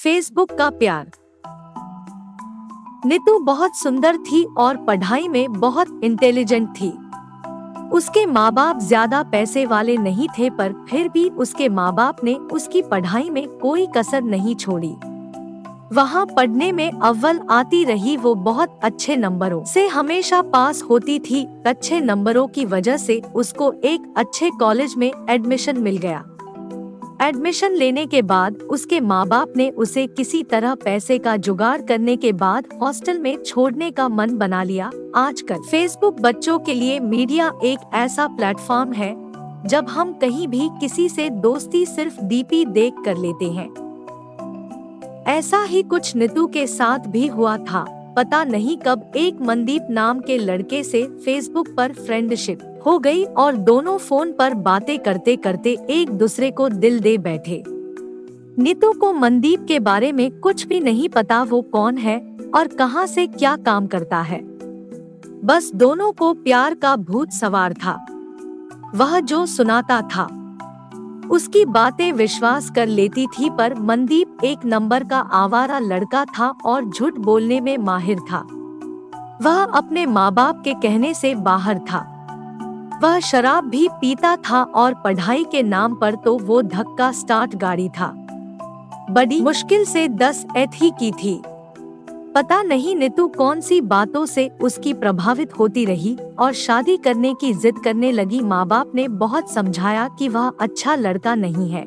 Facebook का प्यार। नीतू बहुत सुंदर थी और पढ़ाई में बहुत इंटेलिजेंट थी। उसके माँ बाप ज्यादा पैसे वाले नहीं थे, पर फिर भी उसके माँ बाप ने उसकी पढ़ाई में कोई कसर नहीं छोड़ी। वहाँ पढ़ने में अव्वल आती रही। वो बहुत अच्छे नंबरों से हमेशा पास होती थी। अच्छे नंबरों की वजह से उसको एक अच्छे कॉलेज में एडमिशन मिल गया। एडमिशन लेने के बाद उसके माँ बाप ने उसे किसी तरह पैसे का जुगाड़ करने के बाद हॉस्टल में छोड़ने का मन बना लिया। आजकल फेसबुक बच्चों के लिए मीडिया एक ऐसा प्लेटफॉर्म है जब हम कहीं भी किसी से दोस्ती सिर्फ डीपी देख कर लेते हैं। ऐसा ही कुछ नीतू के साथ भी हुआ था। पता नहीं कब एक मनदीप नाम के लड़के से फेसबुक पर फ्रेंडशिप हो गई और दोनों फोन पर बातें करते करते एक दूसरे को दिल दे बैठे। नीतू को मनदीप के बारे में कुछ भी नहीं पता, वो कौन है और कहां से क्या काम करता है। बस दोनों को प्यार का भूत सवार था। वह जो सुनाता था उसकी बातें विश्वास कर लेती थी, पर मनदीप एक नंबर का आवारा लड़का था और झूठ बोलने में माहिर था। वह अपने माँ बाप के कहने से बाहर था। वह शराब भी पीता था और पढ़ाई के नाम पर तो वो धक्का स्टार्ट गाड़ी था। बड़ी मुश्किल से 10 ही की थी। पता नहीं नीतू कौन सी बातों से उसकी प्रभावित होती रही और शादी करने की जिद करने लगी। माँ बाप ने बहुत समझाया कि वह अच्छा लड़का नहीं है,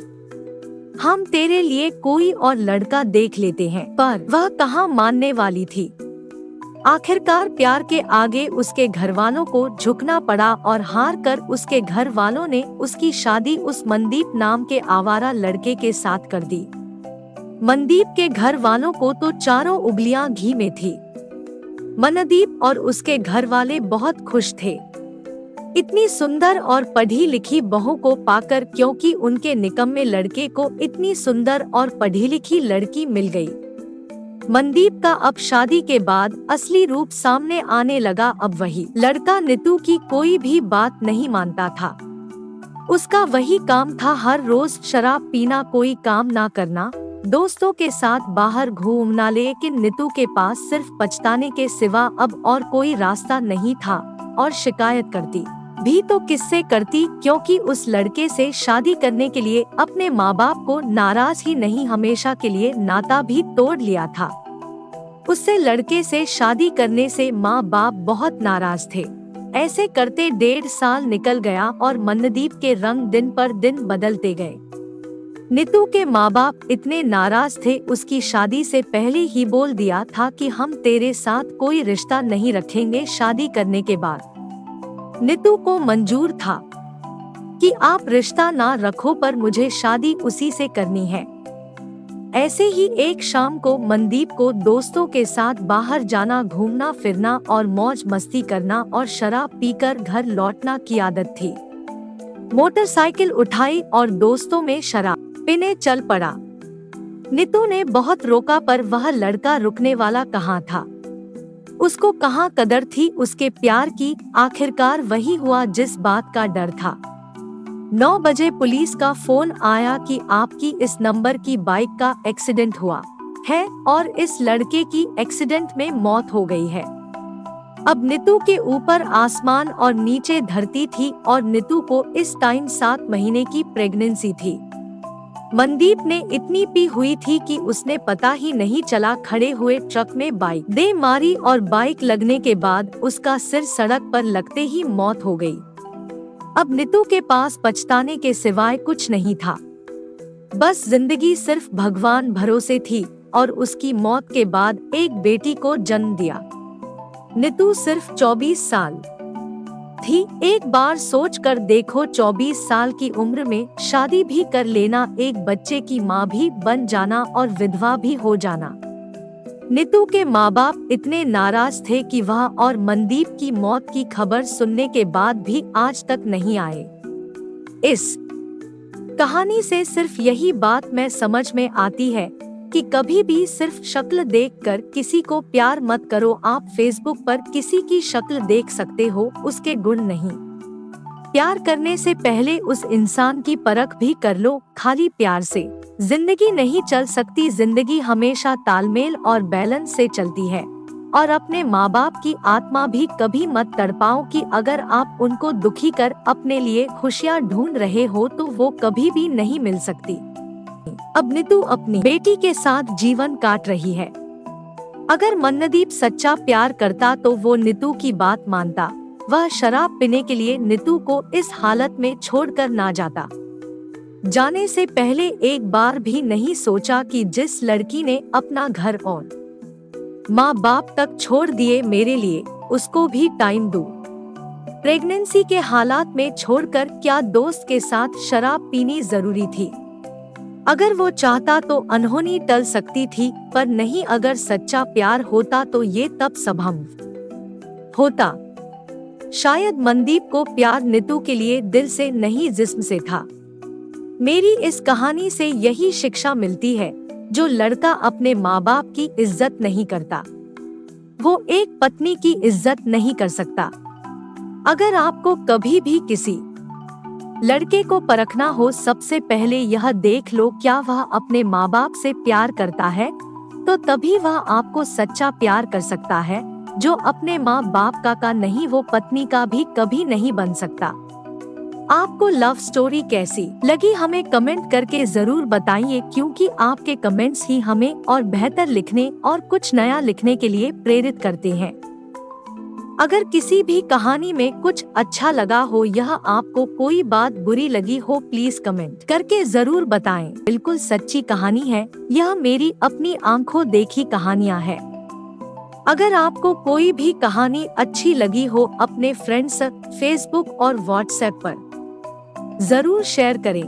हम तेरे लिए कोई और लड़का देख लेते हैं, पर वह कहाँ मानने वाली थी। आखिरकार प्यार के आगे उसके घर वालों को झुकना पड़ा और हार कर उसके घर वालों ने उसकी शादी उस मनदीप नाम के आवारा लड़के के साथ कर दी। मनदीप के घर वालों को तो चारों उंगलियां घी में थी। मनदीप और उसके घर वाले बहुत खुश थे इतनी सुंदर और पढ़ी लिखी बहू को पाकर, क्योंकि उनके निकम्मे लड़के को इतनी सुंदर और पढ़ी लिखी लड़की मिल गई। मनदीप का अब शादी के बाद असली रूप सामने आने लगा। अब वही लड़का नीतू की कोई भी बात नहीं मानता था। उसका वही काम था, हर रोज शराब पीना, कोई काम ना करना, दोस्तों के साथ बाहर घूमना। लेकिन नीतू के पास सिर्फ पछताने के सिवा अब और कोई रास्ता नहीं था, और शिकायत करती भी तो किससे करती, क्योंकि उस लड़के से शादी करने के लिए अपने माँ बाप को नाराज ही नहीं, हमेशा के लिए नाता भी तोड़ लिया था। उससे लड़के से शादी करने से माँ बाप बहुत नाराज थे। ऐसे करते 1.5 साल निकल गया और मनदीप के रंग दिन पर दिन बदलते गए। नीतू के माँ बाप इतने नाराज थे, उसकी शादी से पहले ही बोल दिया था कि हम तेरे साथ कोई रिश्ता नहीं रखेंगे शादी करने के बाद। नीतू को मंजूर था कि आप रिश्ता ना रखो, पर मुझे शादी उसी से करनी है। ऐसे ही एक शाम को मनदीप को दोस्तों के साथ बाहर जाना, घूमना फिरना और मौज मस्ती करना और शराब पीकर घर लौटना की आदत थी। मोटरसाइकिल उठाई और दोस्तों में शराब पीने चल पड़ा। नीतू ने बहुत रोका, पर वह लड़का रुकने वाला कहाँ था। उसको कहाँ कदर थी उसके प्यार की। आखिरकार वही हुआ जिस बात का डर था। 9 बजे पुलिस का फोन आया कि आपकी इस नंबर की बाइक का एक्सीडेंट हुआ है और इस लड़के की एक्सीडेंट में मौत हो गई है। अब नीतू के ऊपर आसमान और नीचे धरती थी, और नीतू को इस टाइम 7 महीने की प्रेगनेंसी थी। मनदीप ने इतनी पी हुई थी कि उसने पता ही नहीं चला खड़े हुए ट्रक में बाइक दे मारी और बाइक लगने के बाद उसका सिर सड़क पर लगते ही मौत हो गई। अब नीतू के पास पछताने के सिवाय कुछ नहीं था। बस जिंदगी सिर्फ भगवान भरोसे थी और उसकी मौत के बाद एक बेटी को जन्म दिया। नीतू सिर्फ 24 साल थी। एक बार सोच कर देखो, 24 साल की उम्र में शादी भी कर लेना, एक बच्चे की माँ भी बन जाना और विधवा भी हो जाना। नीतू के माँ बाप इतने नाराज थे कि वह और मनदीप की मौत की खबर सुनने के बाद भी आज तक नहीं आए। इस कहानी से सिर्फ यही बात में समझ में आती है कि कभी भी सिर्फ शक्ल देखकर किसी को प्यार मत करो। आप फेसबुक पर किसी की शक्ल देख सकते हो, उसके गुण नहीं। प्यार करने से पहले उस इंसान की परख भी कर लो। खाली प्यार से जिंदगी नहीं चल सकती। जिंदगी हमेशा तालमेल और बैलेंस से चलती है। और अपने माँ बाप की आत्मा भी कभी मत तड़पाओ कि अगर आप उनको दुखी कर अपने लिए खुशियाँ ढूंढ रहे हो तो वो कभी भी नहीं मिल सकती। अब नीतू अपनी बेटी के साथ जीवन काट रही है। अगर मन्नदीप सच्चा प्यार करता तो वो नीतू की बात मानता। वह शराब पीने के लिए नीतू को इस हालत में छोड़कर ना जाता। जाने से पहले एक बार भी नहीं सोचा कि जिस लड़की ने अपना घर और माँ बाप तक छोड़ दिए मेरे लिए, उसको भी टाइम दूं। प्रेगनेंसी के हालात में छोड़कर क्या दोस्त के साथ शराब पीनी जरूरी थी? अगर वो चाहता तो अनहोनी टल सकती थी, पर नहीं। अगर सच्चा प्यार होता तो ये तब संभव होता। शायद मनदीप को प्यार नीतू के लिए दिल से नहीं जिस्म से था। मेरी इस कहानी से यही शिक्षा मिलती है, जो लड़का अपने माँ बाप की इज्जत नहीं करता, वो एक पत्नी की इज्जत नहीं कर सकता। अगर आपको कभी भी किसी लड़के को परखना हो, सबसे पहले यह देख लो क्या वह अपने माँ बाप से प्यार करता है, तो तभी वह आपको सच्चा प्यार कर सकता है। जो अपने माँ बाप का नहीं, वो पत्नी का भी कभी नहीं बन सकता। आपको लव स्टोरी कैसी लगी हमें कमेंट करके जरूर बताइए, क्योंकि आपके कमेंट्स ही हमें और बेहतर लिखने और कुछ नया लिखने के लिए प्रेरित करते हैं। अगर किसी भी कहानी में कुछ अच्छा लगा हो, यह आपको कोई बात बुरी लगी हो, प्लीज कमेंट करके जरूर बताएं। बिल्कुल सच्ची कहानी है, यह मेरी अपनी आंखों देखी कहानियां हैं। अगर आपको कोई भी कहानी अच्छी लगी हो, अपने फ्रेंड्स, फेसबुक और व्हाट्सएप पर जरूर शेयर करें।